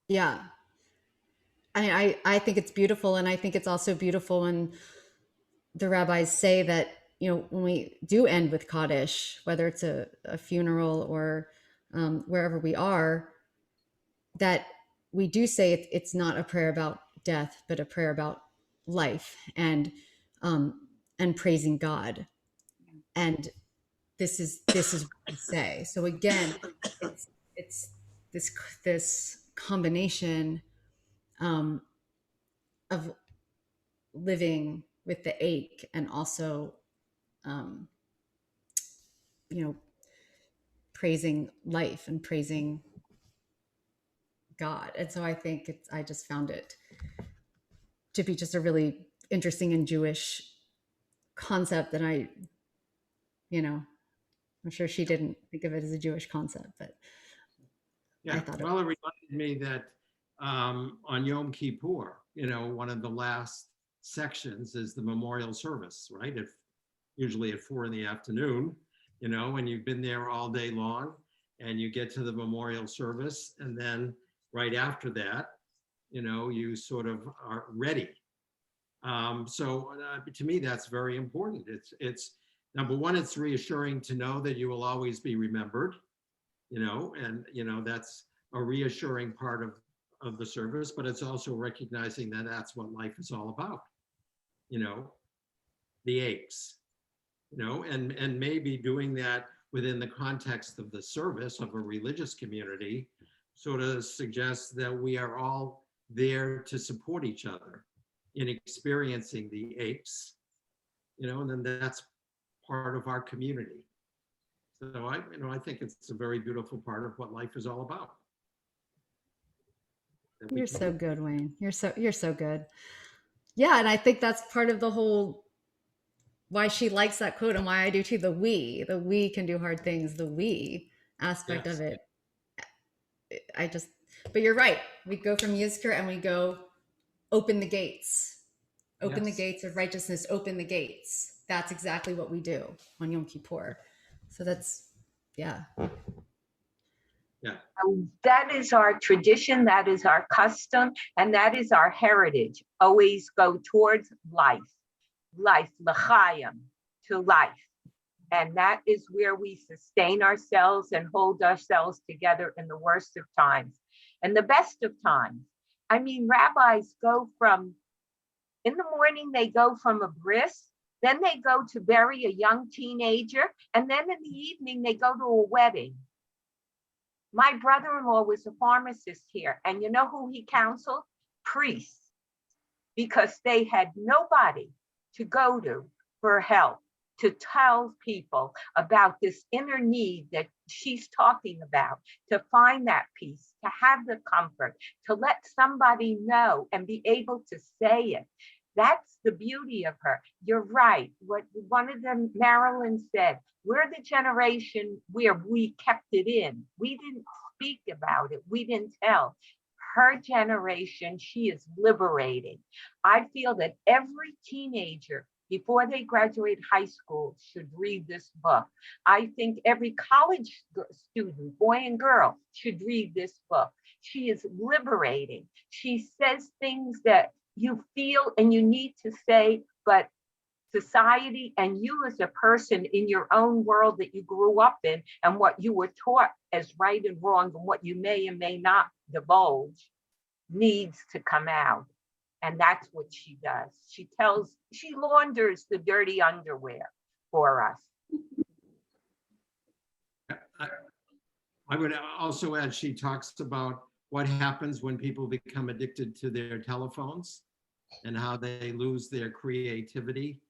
Yeah. I mean, I think it's beautiful. And I think it's also beautiful when the rabbis say that, when we do end with Kaddish, whether it's a funeral or wherever we are, that we do say it's not a prayer about death, but a prayer about life and praising God. And this is what we say. So again, it's this combination of living with the ache and also, praising life and praising God. And so I think I just found it to be just a really interesting and Jewish concept. And I'm sure she didn't think of it as a Jewish concept, but yeah. I thought Well, it reminded me that on Yom Kippur, one of the last sections is the memorial service, right? Usually at 4 p.m, and you've been there all day long, and you get to the memorial service, and then right after that, you sort of are ready. So to me, that's very important. It's number one, it's reassuring to know that you will always be remembered, and that's a reassuring part of the service, but it's also recognizing that that's what life is all about, the aches, and maybe doing that within the context of the service of a religious community sort of suggests that we are all there to support each other in experiencing the aches, and then that's part of our community. So I think it's a very beautiful part of what life is all about. You're so good, Wayne. You're so good. Yeah, and I think that's part of the whole why she likes that quote and why I do too. The we can do hard things. The we aspect of it. But you're right. We go from Yizkor and we go open the gates. Open the gates of righteousness. Open the gates. That's exactly what we do on Yom Kippur. So that's, yeah. Yeah. That is our tradition, that is our custom, and that is our heritage. Always go towards life, l'chaim, to life. And that is where we sustain ourselves and hold ourselves together in the worst of times and the best of times. I mean, rabbis go from, in the morning, they go from a bris, then they go to bury a young teenager, and then in the evening, they go to a wedding. My brother-in-law was a pharmacist here, and you know who he counseled? Priests, because they had nobody to go to for help, to tell people about this inner need that she's talking about, to find that peace, to have the comfort, to let somebody know and be able to say it. That's the beauty of her. You're right. What one of them, Marilyn said, we're the generation where we kept it in. We didn't speak about it. We didn't tell. Her generation, she is liberating. I feel that every teenager before they graduate high school should read this book. I think every college student, boy and girl, should read this book. She is liberating. She says things that you feel and you need to say, but society and you as a person in your own world that you grew up in and what you were taught as right and wrong and what you may and may not divulge needs to come out. And that's what she does. She launders the dirty underwear for us. I would also add, she talks about what happens when people become addicted to their telephones and how they lose their creativity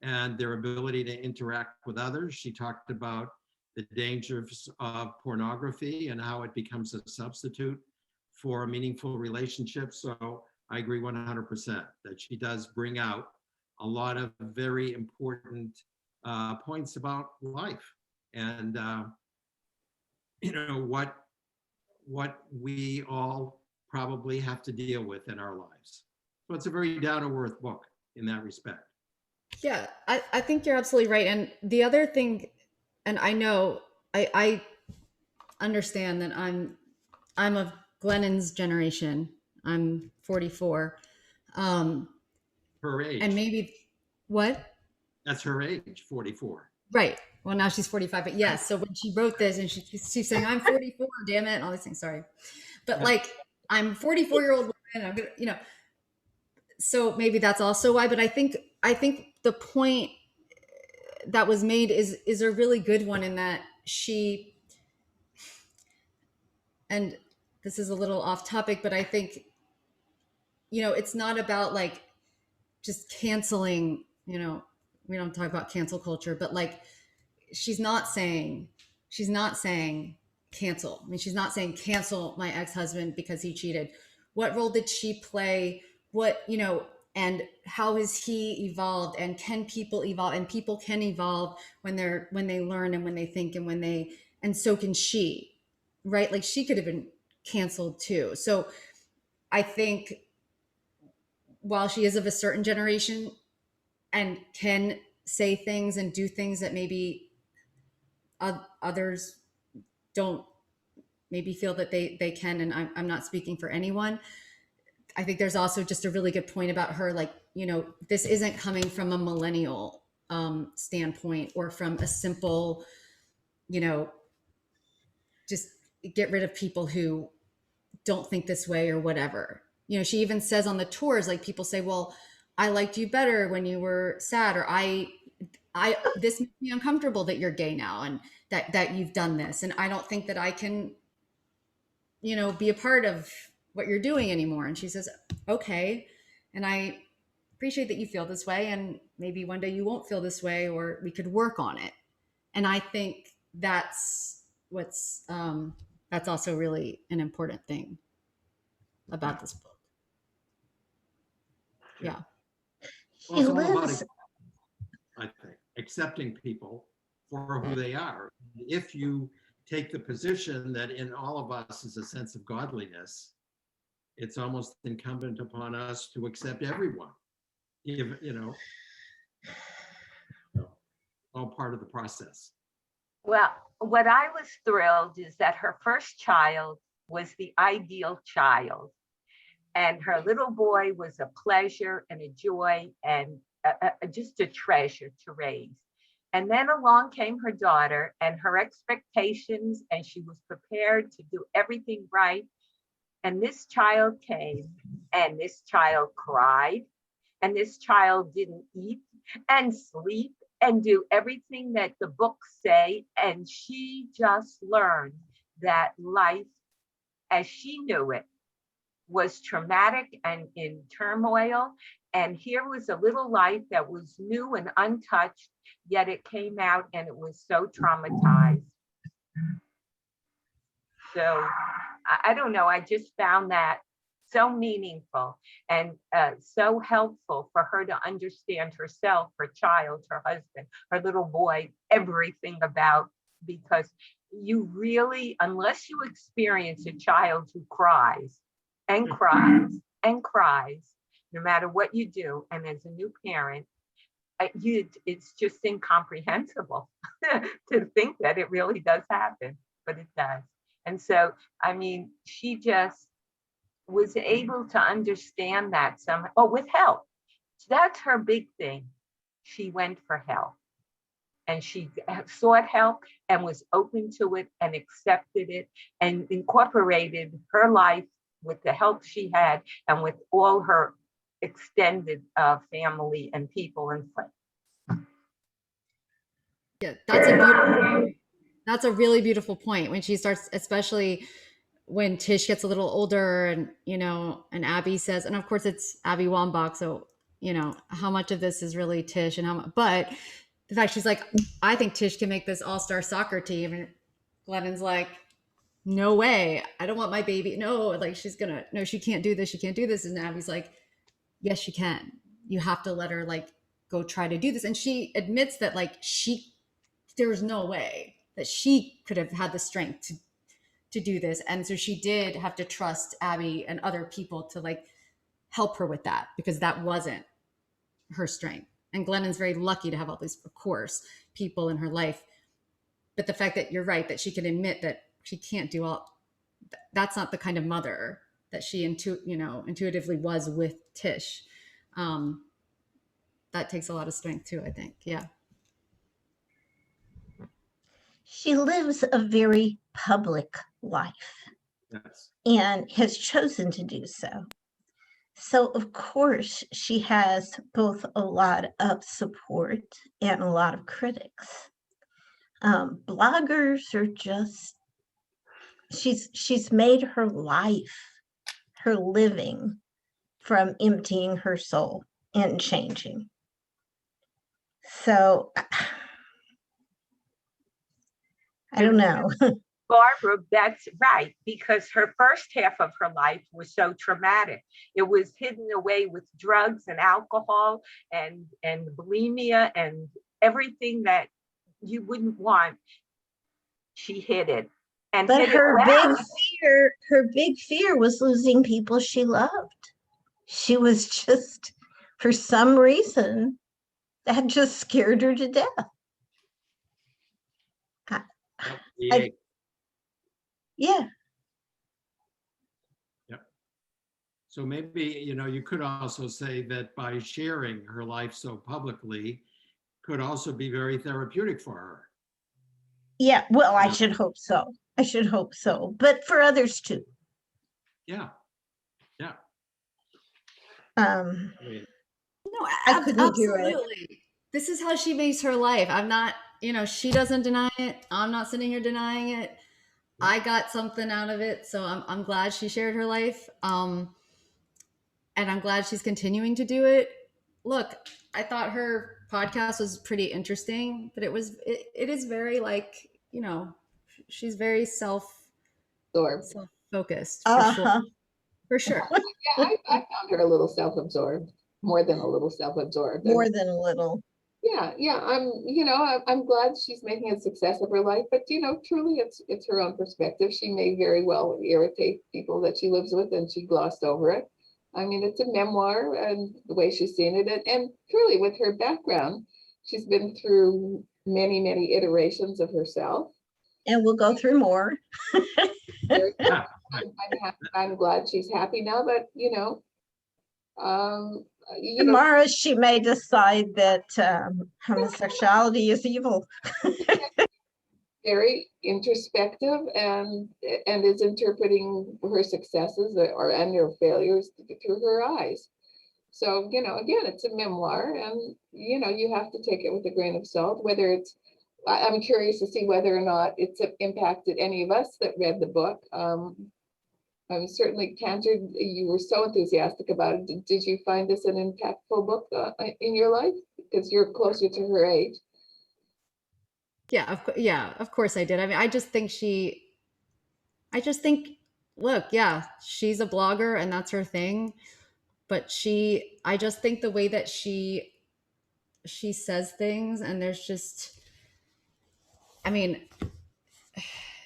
and their ability to interact with others. She talked about the dangers of pornography and how it becomes a substitute for a meaningful relationship. So I agree 100% that she does bring out a lot of very important points about life and what we all probably have to deal with in our lives. So it's a very down-to-earth book in that respect. Yeah, I think you're absolutely right. And the other thing, and I know I understand that I'm of Glennon's generation. I'm 44. Her age. And maybe what? That's her age, 44. Right. Well, now she's 45, but yes. So when she wrote this and she's saying, I'm 44, damn it, and all these things, sorry. But like, I'm a 44-year-old woman, I'm gonna, so maybe that's also why, but I think the point that was made is a really good one in that she, and this is a little off topic, but I think, it's not about like just canceling, we don't talk about cancel culture, but like, she's not saying cancel. I mean, she's not saying cancel my ex-husband because he cheated. What role did she play? And how has he evolved? And can people evolve? And people can evolve when they learn and when they think and so can she, right? Like she could have been canceled too. So I think while she is of a certain generation and can say things and do things that maybe others don't maybe feel that they can, and I'm not speaking for anyone. I think there's also just a really good point about her, like, this isn't coming from a millennial standpoint or from a simple, just get rid of people who don't think this way or whatever. She even says on the tours, like people say, well, I liked you better when you were sad, or this makes me uncomfortable that you're gay now and that you've done this. And I don't think that I can, be a part of what you're doing anymore. And she says, okay. And I appreciate that you feel this way. And maybe one day you won't feel this way, or we could work on it. And I think that's that's also really an important thing about this book. Yeah. Well, it's all about, I think, accepting people for who they are. If you take the position that in all of us is a sense of godliness, it's almost incumbent upon us to accept everyone. All part of the process. Well, what I was thrilled is that her first child was the ideal child. And her little boy was a pleasure and a joy and just a treasure to raise. And then along came her daughter and her expectations, and she was prepared to do everything right. And this child came, and this child cried, and this child didn't eat and sleep and do everything that the books say. And she just learned that life as she knew it was traumatic and in turmoil. And here was a little life that was new and untouched, yet it came out and it was so traumatized. So I don't know, I just found that so meaningful and so helpful for her to understand herself, her child, her husband, her little boy, everything about, because you really, unless you experience a child who cries and cries and cries, no matter what you do, and as a new parent, it's just incomprehensible to think that it really does happen, but it does. And so, I mean, she just was able to understand that somehow, with help. That's her big thing. She went for help, and she sought help and was open to it and accepted it and incorporated her life with the help she had and with all her extended family and people and friends. Yeah, that's a really beautiful point when she starts, especially when Tish gets a little older and, and Abby says, and of course it's Abby Wambach. So, how much of this is really Tish and how much, but the fact she's like, I think Tish can make this all-star soccer team. And Glennon's like, no way. I don't want my baby. No, like no, she can't do this. She can't do this. And Abby's like, yes, she can. You have to let her go try to do this. And she admits that there was no way that she could have had the strength to do this. And so she did have to trust Abby and other people to help her with that, because that wasn't her strength. And Glennon's very lucky to have all these, of course, people in her life. But the fact that you're right, that she can admit that she can't do that's not the kind of mother that she intuitively was with Tish. That takes a lot of strength too, I think. Yeah. She lives a very public life. Yes. And has chosen to do so. So, of course, she has both a lot of support and a lot of critics. Bloggers are just, she's made her life, her living, from emptying her soul and changing. So, I don't know. Barbara, that's right, because her first half of her life was so traumatic. It was hidden away with drugs and alcohol and bulimia and everything that you wouldn't want. She hid it. But her big fear was losing people she loved. She was just, for some reason, that just scared her to death. Yeah. Yep. So maybe, you could also say that by sharing her life so publicly could also be very therapeutic for her. Yeah, well, I should hope so. But for others too. Yeah. Yeah. No, I couldn't do it. absolutely. This is how she makes her life. I'm not, she doesn't deny it. I'm not sitting here denying it. I got something out of it, so I'm glad she shared her life, and I'm glad she's continuing to do it. Look, I thought her podcast was pretty interesting, but it is very she's very self-focused for sure. Yeah, I found her a little self-absorbed, more than a little self-absorbed. More than a little. Yeah, I'm glad she's making a success of her life, but truly it's her own perspective. She may very well irritate people that she lives with, and she glossed over it. I mean, it's a memoir, and the way she's seen it, and truly with her background, she's been through many, many iterations of herself. And we'll go through more. I'm glad she's happy now, but tomorrow she may decide that homosexuality is evil. Very introspective and is interpreting her successes and her failures through her eyes. So, again, it's a memoir, and, you have to take it with a grain of salt, whether I'm curious to see whether or not it's impacted any of us that read the book. Certainly, Cantor, you were so enthusiastic about it. Did you find this an impactful book in your life? Because you're closer to her age. Yeah, of course I did. I mean, I just think, look, yeah, she's a blogger and that's her thing. But I just think the way that she says things, and there's just,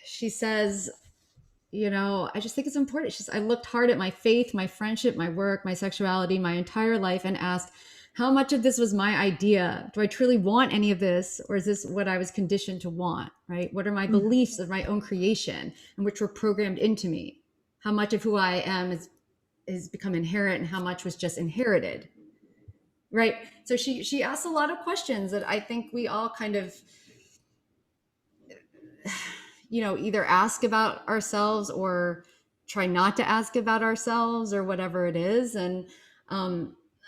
she says, I just think it's important. I looked hard at my faith, my friendship, my work, my sexuality, my entire life, and asked, how much of this was my idea? Do I truly want any of this? Or is this what I was conditioned to want, right? What are my beliefs of my own creation and which were programmed into me? How much of who I am is become inherent and how much was just inherited, right? So she asked a lot of questions that I think we all kind of, either ask about ourselves or try not to ask about ourselves or whatever it is. And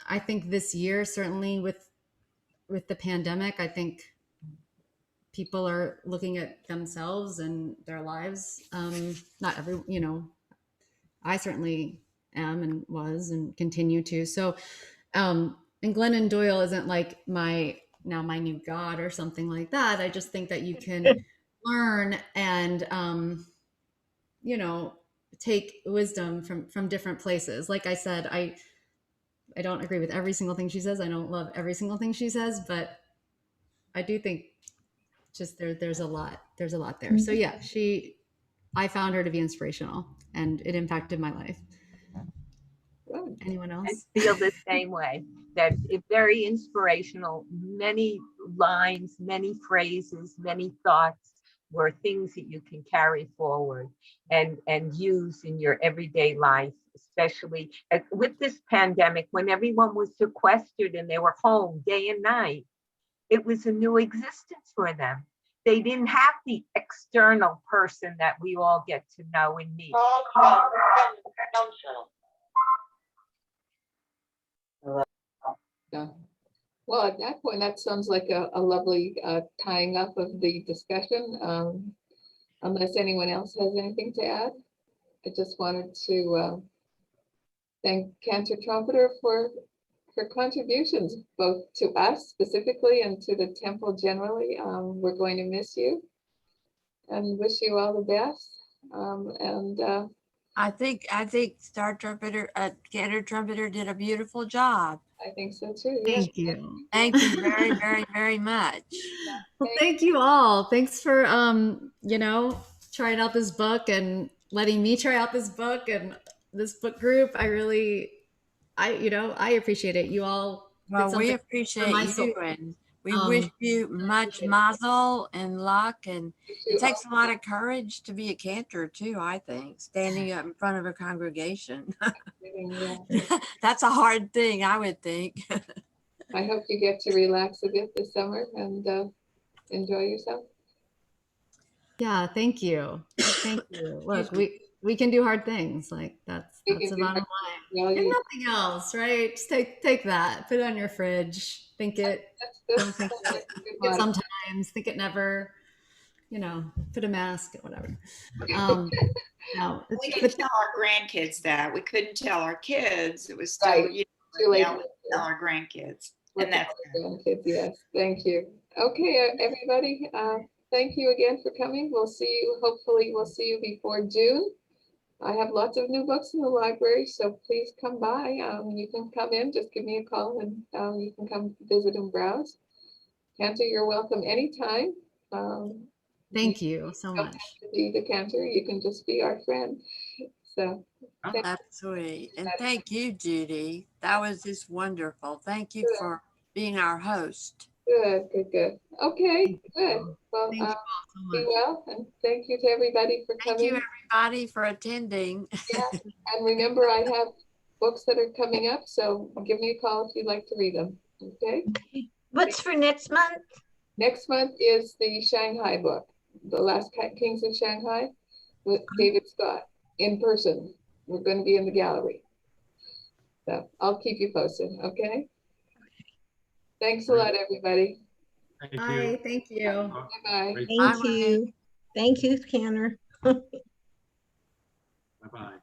I think this year, certainly with the pandemic, I think people are looking at themselves and their lives. Not every, I certainly am and was and continue to. So, and Glennon Doyle isn't like my new God or something like that. I just think that you can learn and, take wisdom from different places. Like I said, I don't agree with every single thing she says. I don't love every single thing she says, but I do think just there's a lot there. So yeah, I found her to be inspirational and it impacted my life. Anyone else? I feel the same way, that it's very inspirational. Many lines, many phrases, many thoughts were things that you can carry forward and use in your everyday life, especially with this pandemic, when everyone was sequestered and they were home day and night. It was a new existence for them. They didn't have the external person that we all get to know and meet. Yeah. Well, at that point, that sounds like a lovely tying up of the discussion. Unless anyone else has anything to add, I just wanted to thank Cantor Trumpeter for her contributions, both to us specifically and to the temple generally. We're going to miss you and wish you all the best. I think Cantor Trumpeter did a beautiful job. I think so too. Thank you. Thank you very, very, very much. Well, thank you all. Thanks for trying out this book and letting me try out this book and this book group. I appreciate it. You all. Well, we appreciate you, and we wish you much mazel and luck. And it takes a lot of courage to be a cantor too, I think, standing up in front of a congregation. That's a hard thing, I would think. I hope you get to relax a bit this summer and enjoy yourself. Yeah, thank you. Thank you. Look, we can do hard things. Like that's the bottom line. And nothing else, right? Just take that, put it on your fridge, think it. Don't think it sometimes, think it never. Put a mask, whatever. No, we can tell our grandkids that. We couldn't tell our kids. It was still, too late to tell our grandkids. And that's grandkids, yes. Thank you. Okay, everybody. Thank you again for coming. We'll see you. Hopefully, we'll see you before June. I have lots of new books in the library, so please come by. You can come in. Just give me a call, and you can come visit and browse. Cantor, you're welcome anytime. Thank you so much. To be the cantor, you can just be our friend. So that's sweet. And thank you, Judy. That was just wonderful. Thank you for being our host. Good. Okay, good. Well, thank you all so much. Be well, and thank you to everybody for coming. Thank you, everybody, for attending. Yeah. And remember, I have books that are coming up, so give me a call if you'd like to read them. Okay. What's for next month? Next month is the Shanghai book, The Last Kings of Shanghai, with David Scott in person. We're going to be in the gallery. So I'll keep you posted, okay? Thanks a lot, everybody. Thank you. Bye, thank you. Bye-bye. Thank you. Thank you, Cantor. Bye-bye.